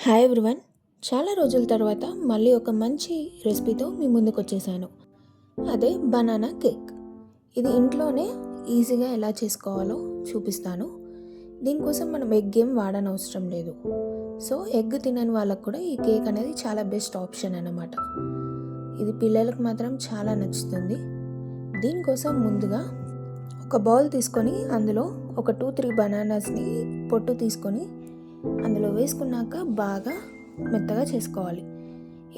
Hi everyone. చాలా రోజుల తర్వాత మళ్ళీ ఒక మంచి రెసిపీతో మీ ముందుకు వచ్చేసాను. అదే బనానా కేక్. ఇది ఇంట్లోనే ఈజీగా ఎలా చేసుకోవాలో చూపిస్తాను. దీనికోసం మనం ఎగ్ ఏం వాడనవసరం లేదు. సో ఎగ్ తినని వాళ్ళకు కూడా ఈ కేక్ అనేది చాలా బెస్ట్ ఆప్షన్ అన్నమాట. ఇది పిల్లలకు మాత్రం చాలా నచ్చుతుంది. దీనికోసం ముందుగా ఒక బౌల్ తీసుకొని అందులో ఒక 2-3 బనానాస్ని పొట్టు తీసుకొని అందులో వేసుకున్నాక బాగా మెత్తగా చేసుకోవాలి.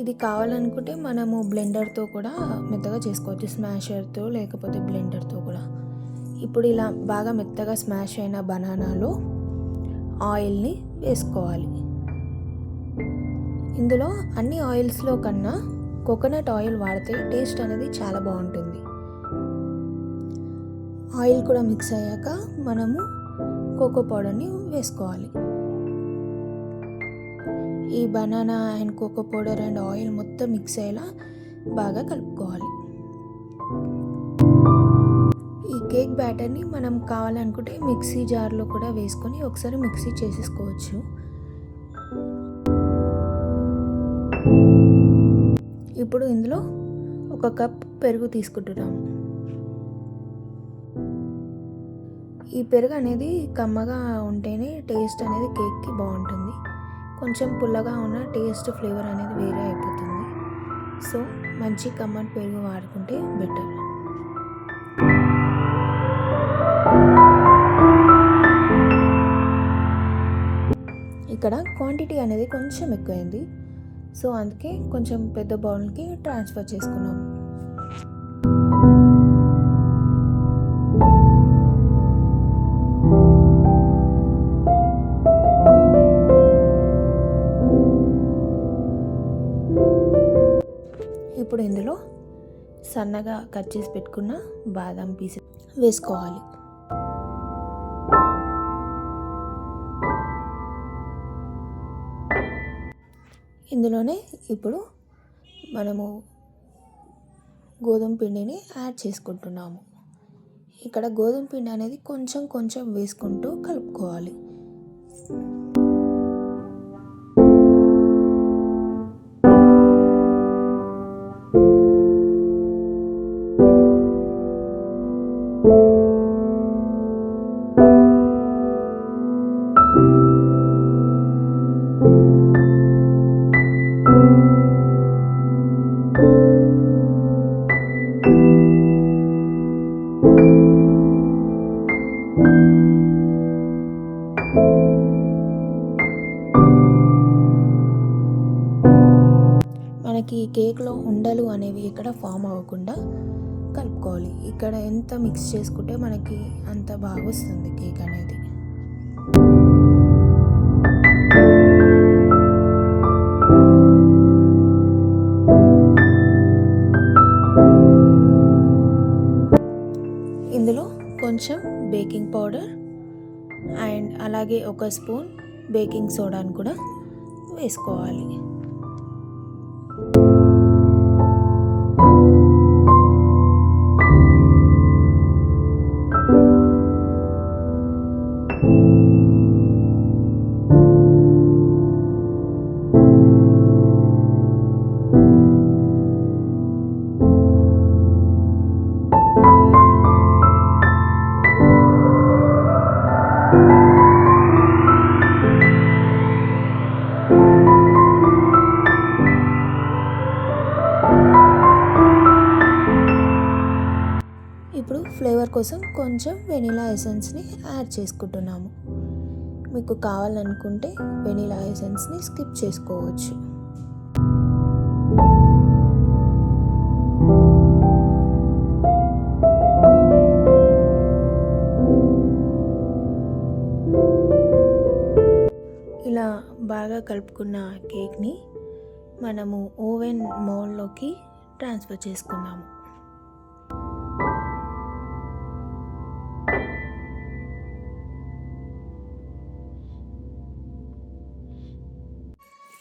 ఇది కావాలనుకుంటే మనము బ్లెండర్తో కూడా మెత్తగా చేసుకోవచ్చు, స్మాషర్తో లేకపోతే బ్లెండర్తో కూడా. ఇప్పుడు ఇలా బాగా మెత్తగా స్మాష్ అయిన బనానాలో ఆయిల్ని వేసుకోవాలి. ఇందులో అన్ని ఆయిల్స్లో కన్నా కోకోనట్ ఆయిల్ వాడితే టేస్ట్ అనేది చాలా బాగుంటుంది. ఆయిల్ కూడా మిక్స్ అయ్యాక మనము కోకో పౌడర్ని వేసుకోవాలి. ఈ banana and cocoa powder and oil మొత్తం మిక్స్ అయ్యేలా బాగా కలుపుకోవాలి. ఈ కేక్ బ్యాటర్ని మనం కావాలనుకుంటే మిక్సీ జార్లో కూడా వేసుకొని ఒకసారి మిక్సీ చేసేసుకోవచ్చు. ఇప్పుడు ఇందులో 1 కప్ పెరుగు తీసుకుంటున్నాము. ఈ పెరుగు అనేది కమ్మగా ఉంటేనే టేస్ట్ అనేది కేక్కి బాగుంటుంది. కొంచెం పుల్లగా ఉన్న టేస్ట్ ఫ్లేవర్ అనేది వేరే అయిపోతుంది. సో మంచి కమ్మటి పెరుగు వాడుకుంటే బెటర్. ఇక్కడ క్వాంటిటీ అనేది కొంచెం ఎక్కువైంది. సో అందుకే కొంచెం పెద్ద బౌల్కి ట్రాన్స్ఫర్ చేసుకున్నాము. ఇప్పుడు ఇందులో సన్నగా కట్ చేసి పెట్టుకున్న బాదం పీస్ వేసుకోవాలి. ఇందులోనే ఇప్పుడు మనము గోధుమ పిండిని యాడ్ చేసుకుంటున్నాము. ఇక్కడ గోధుమ పిండి అనేది కొంచెం కొంచెం వేసుకుంటూ కలుపుకోవాలి. మనకి కేక్లో ఉండలు అనేవి ఇక్కడ ఫామ్ అవ్వకుండా కలుపుకోవాలి. ఇక్కడ ఎంత మిక్స్ చేసుకుంటే మనకి అంత బాగా వస్తుంది కేక్ అనేది. ఇందులో కొంచెం బేకింగ్ పౌడర్ అండ్ అలాగే 1 స్పూన్ బేకింగ్ సోడాని కూడా వేసుకోవాలి. ఇప్పుడు ఫ్లేవర్ కోసం కొంచెం వెనిలా ఎసెన్స్ని యాడ్ చేసుకుంటున్నాము. మీకు కావాలనుకుంటే వెనిలా ఎసెన్స్ని స్కిప్ చేసుకోవచ్చు. ఇలా బాగా కలుపుకున్న కేక్ని మనము ఓవెన్ మౌల్డ్లోకి ట్రాన్స్ఫర్ చేసుకుందాము.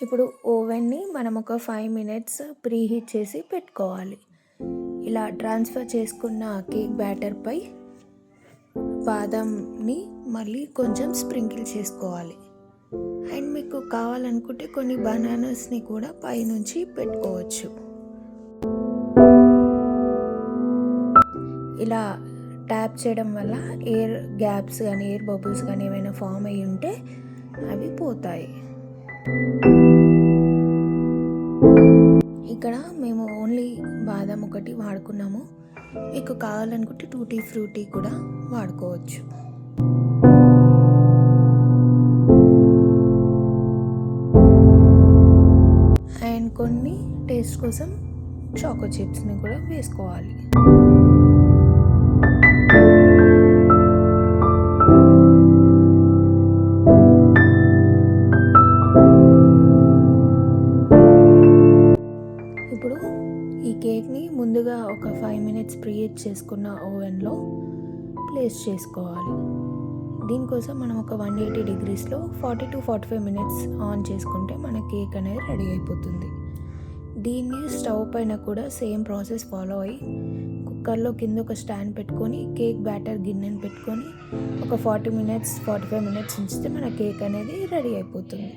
ఇప్పుడు ఓవెన్ని మనం ఒక 5 మినిట్స్ ప్రీహీట్ చేసి పెట్టుకోవాలి. ఇలా ట్రాన్స్ఫర్ చేసుకున్న కేక్ బ్యాటర్పై బాదంని మళ్ళీ కొంచెం స్ప్రింకిల్ చేసుకోవాలి. అండ్ మీకు కావాలనుకుంటే కొన్ని బనానాస్ని కూడా పైనుంచి పెట్టుకోవచ్చు. ఇలా ట్యాప్ చేయడం వల్ల ఎయిర్ గ్యాప్స్ కానీ ఎయిర్ బబుల్స్ కానీ ఏమైనా ఫామ్ అయ్యి ఉంటే అవి పోతాయి. ఇక్కడ మేము ఓన్లీ బాదం ఒకటి వాడుకున్నాము. మీకు కావాలనుకుంటే టూటీ ఫ్రూటీ కూడా వాడుకోవచ్చు. అండ్ కొన్ని టేస్ట్ కోసం చాకో చిప్స్ని కూడా వేసుకోవాలి. ఇప్పుడు ఈ కేక్ని ముందుగా ఒక 5 minutes ప్రీహీట్ చేసుకున్న ఓవెన్లో ప్లేస్ చేసుకోవాలి. దీనికోసం మనం ఒక 180 degreesలో 40 to 45 minutes ఆన్ చేసుకుంటే మన కేక్ అనేది రెడీ అయిపోతుంది. దీన్ని స్టవ్ పైన కూడా సేమ్ ప్రాసెస్ ఫాలో అయ్యి కుక్కర్లో కింద ఒక స్టాండ్ పెట్టుకొని కేక్ బ్యాటర్ గిన్నెని పెట్టుకొని ఒక 40 minutes 45 minutes ఉంచితే మన కేక్ అనేది రెడీ అయిపోతుంది.